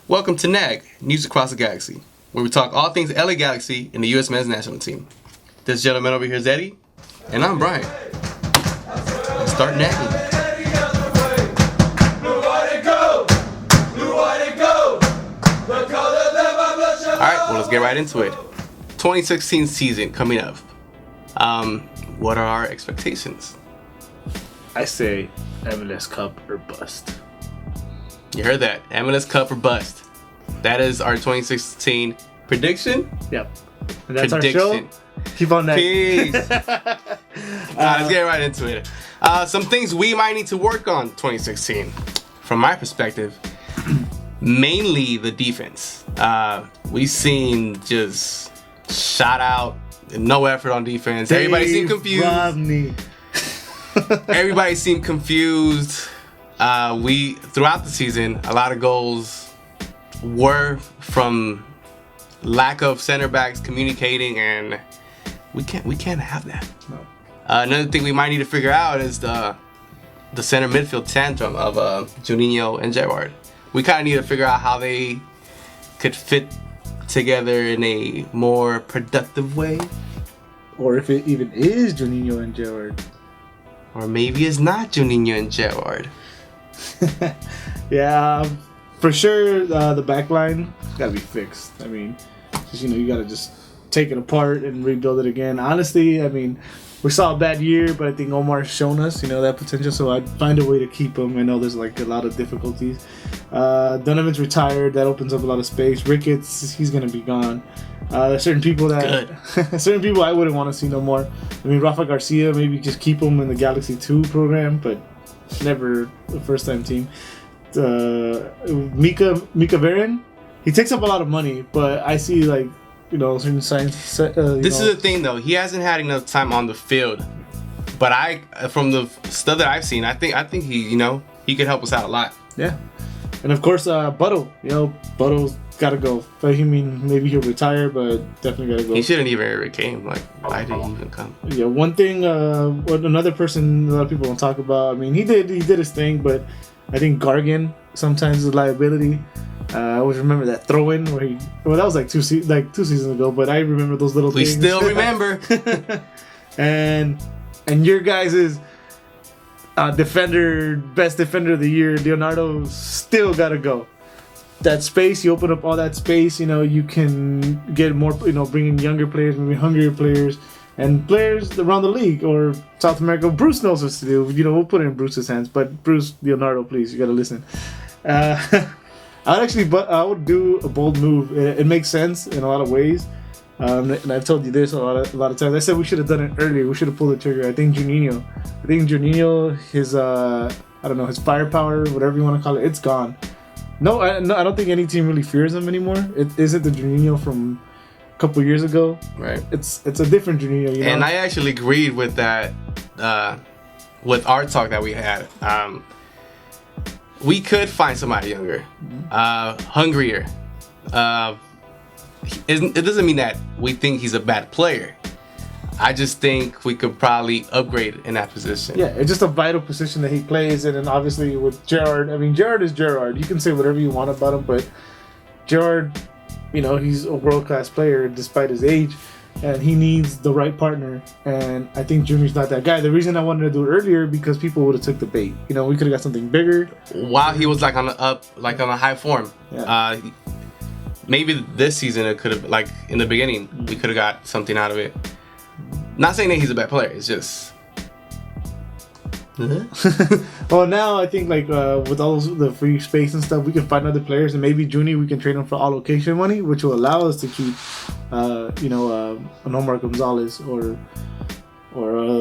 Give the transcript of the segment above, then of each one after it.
Welcome to NAG, News Across the Galaxy, where we talk all things LA Galaxy and the U.S. men's national team. This gentleman over here is Eddie, and I'm Brian. Let's start nagging. Alright, well, let's get right into it. 2016 season coming up. What are our expectations? I say MLS Cup or bust. You heard that. MLS Cup or bust. That is our 2016 prediction. Yep. And that's prediction. Our show. Keep on that. Peace. Let's get right into it. Some things we might need to work on 2016. From my perspective, mainly the defense. We've seen just shot out, no effort on defense. Everybody seemed confused. Everybody seemed confused. We throughout the season, a lot of goals were from lack of center backs communicating, and we can't have that. No. Another thing we might need to figure out is the center midfield tantrum of Juninho and Gerrard. We kind of need to figure out how they could fit together in a more productive way, or if it even is Juninho and Gerrard, or maybe it's not Juninho and Gerrard. Yeah, for sure. The back line gotta be fixed. I mean, you gotta just take it apart and rebuild it again. Honestly, I mean, we saw a bad year, but I think Omar's shown us, that potential. So I'd find a way to keep him. I know there's like a lot of difficulties. Donovan's retired. That opens up a lot of space. Ricketts, he's gonna be gone. There's certain people certain people I wouldn't want to see no more. I mean, Rafa Garcia, maybe just keep him in the Galaxy 2 program, but never a first-time team. Mika Varan, he takes up a lot of money, but I see certain signs. This is the thing, though. He hasn't had enough time on the field, but from the stuff that I've seen, I think he he could help us out a lot. Yeah, and of course, Butto. Butto's gotta go. I mean, maybe he'll retire, but definitely gotta go. He shouldn't even ever came. Why did he even come? Yeah, one thing. Another person a lot of people don't talk about. I mean, he did his thing, but I think Gargan sometimes is a liability. I always remember that throw-in where that was like two seasons ago, but I remember those little things. We still remember. and your guys' best defender of the year, Leonardo, still gotta go. That space, you open up all that space, you can get more, bring in younger players, maybe hungrier players, and players around the league or South America. Bruce knows what to do. We'll put it in Bruce's hands, but Bruce, Leonardo, please, you gotta listen. I would do a bold move. It makes sense in a lot of ways. And I've told you this a lot of times. I said we should have done it earlier. We should have pulled the trigger. I think Juninho, his his firepower, whatever you want to call it, it's gone. No, I don't think any team really fears him anymore. It isn't the Juninho from a couple years ago. Right. It's a different Juninho. And I actually agreed with that, with our talk that we had. We could find somebody younger, hungrier. It doesn't mean that we think he's a bad player. I just think we could probably upgrade in that position. Yeah, it's just a vital position that he plays in, and obviously with Gerrard, I mean, Gerrard is Gerrard. You can say whatever you want about him, but Gerrard, he's a world-class player despite his age, and he needs the right partner, and I think Junior's not that guy. The reason I wanted to do it earlier, because people would have took the bait. We could have got something bigger. While he was on a high form. Yeah. Maybe this season it could have, in the beginning, we could have got something out of it. Not saying that he's a bad player, it's just... Well, now I think with all the free space and stuff, we can find other players, and maybe Juni, we can trade him for allocation money, which will allow us to keep, an Omar Gonzalez or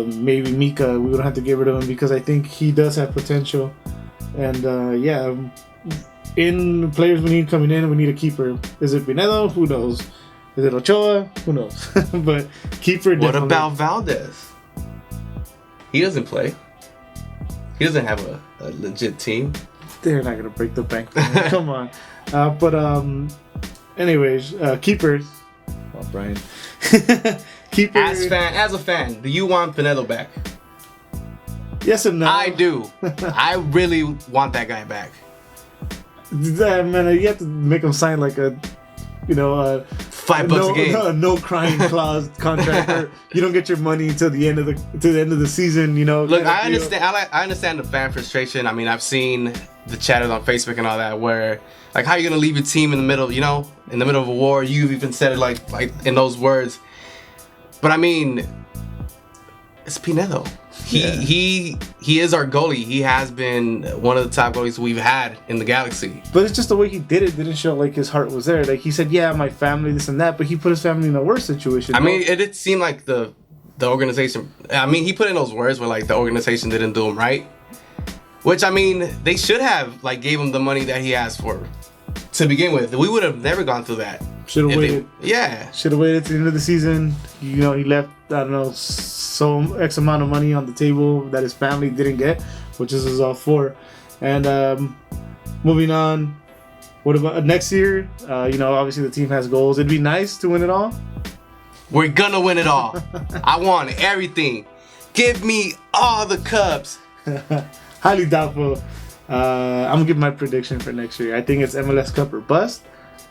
maybe Mika. We don't have to get rid of him because I think he does have potential. And in players we need coming in, we need a keeper. Is it Pinedo? Who knows? Is it Ochoa? Who knows? But keeper. What definitely. about Valdez? He doesn't play. He doesn't have a legit team. They're not gonna break the bank. Come on. Anyways, keepers. Oh, Brian. Keeper. As a fan, do you want Pinedo back? Yes and no. I do. I really want that guy back. Man, you have to make them sign like a, $5 a game. No crying clause contract. Or you don't get your money until the end of the season. Look, I understand. I understand the fan frustration. I mean, I've seen the chatters on Facebook and all that, where like, how are you gonna leave your team in the middle? In the middle of a war. You've even said it like in those words. But I mean, it's Pinedo. He is our goalie. He has been one of the top goalies we've had in the Galaxy. But it's just the way he did it didn't show like his heart was there. Like he said, yeah, my family, this and that, but he put his family in a worse situation. I mean, it did seem like the organization. I mean, he put in those words where like the organization didn't do him right. Which I mean, they should have like gave him the money that he asked for to begin with. We would have never gone through that. Should have waited. Yeah. Should have waited to the end of the season. He left, I don't know, some X amount of money on the table that his family didn't get, which is his all for. And moving on, what about next year? Obviously the team has goals. It'd be nice to win it all. We're gonna win it all. I want everything. Give me all the cups. Highly doubtful. I'm gonna give my prediction for next year. I think it's MLS Cup or bust.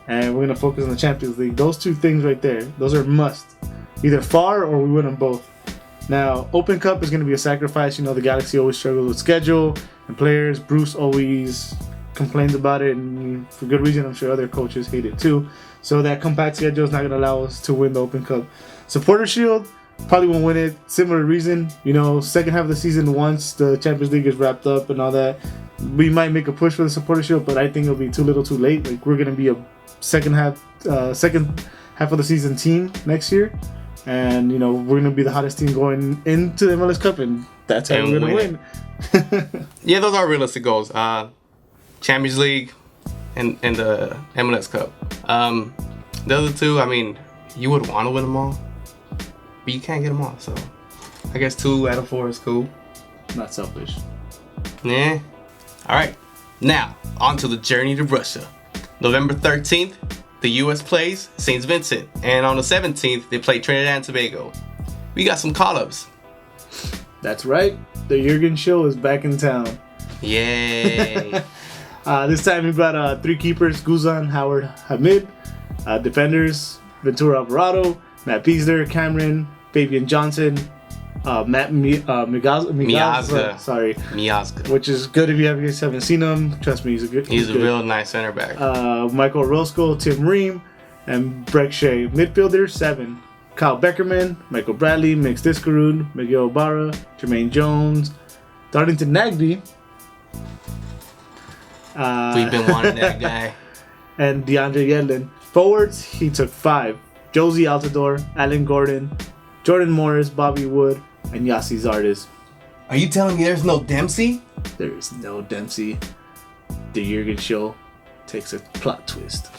And we're going to focus on the Champions League. Those two things right there, those are must. Either far or we win them both. Now, Open Cup is going to be a sacrifice. The Galaxy always struggles with schedule and players. Bruce always complains about it, and for good reason. I'm sure other coaches hate it too. So that compact schedule is not going to allow us to win the Open Cup. Supporter Shield, probably won't win it. Similar reason. Second half of the season, once the Champions League is wrapped up and all that, we might make a push for the Supporter Shield, but I think it'll be too little too late. Like, we're going to be a second half of the season team next year, and we're gonna be the hottest team going into the MLS Cup, and that's how we're gonna win. Yeah, those are realistic goals. Champions League and the MLS Cup. The other two, I mean, you would want to win them all, but you can't get them all. So I guess 2 out of 4 is cool. Not selfish. Yeah. All right. Now on to the journey to Russia. November 13th, the U.S. plays St. Vincent, and on the 17th, they play Trinidad and Tobago. We got some call-ups. That's right. The Jurgen Show is back in town. Yay! This time we brought 3 keepers: Guzan, Howard, Hamid. Defenders: Ventura Alvarado, Matt Piesler, Cameron, Fabian Johnson, Matt Miazga. Sorry. Miazga. Which is good if you guys haven't seen him. Trust me, he's good. He's a real nice center back. Michael Roscoe, Tim Ream, and Breck Shea. Midfielder, 7. Kyle Beckerman, Michael Bradley, Mix Discarud, Miguel Barra, Jermaine Jones, Darlington Nagby. We've been wanting that guy. And DeAndre Yedlin. Forwards, he took 5. Josie Altidore, Alan Gordon, Jordan Morris, Bobby Wood, and Yossi Zardes. Are you telling me there's no Dempsey? There is no Dempsey. The Jurgen Show takes a plot twist.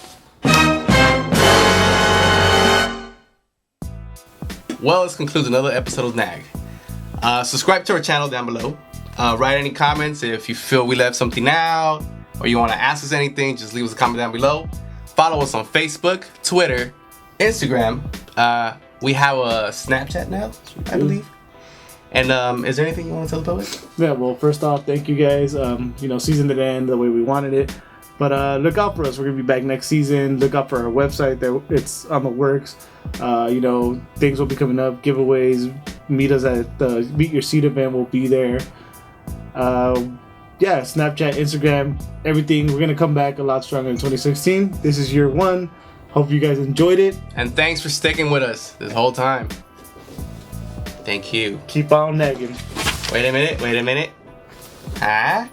Well, this concludes another episode of NAG. Subscribe to our channel down below. Write any comments if you feel we left something out, or you want to ask us anything, just leave us a comment down below. Follow us on Facebook, Twitter, Instagram. We have a Snapchat now, I believe. And is there anything you want to tell the public? Yeah, well, first off, thank you guys. Season didn't end the way we wanted it. But look out for us. We're going to be back next season. Look out for our website. It's on the works. Things will be coming up. Giveaways. Meet us at the Meet Your Seat event. We'll be there. Snapchat, Instagram, everything. We're going to come back a lot stronger in 2016. This is year 1. Hope you guys enjoyed it. And thanks for sticking with us this whole time. Thank you. Keep on nagging. Wait a minute. Huh?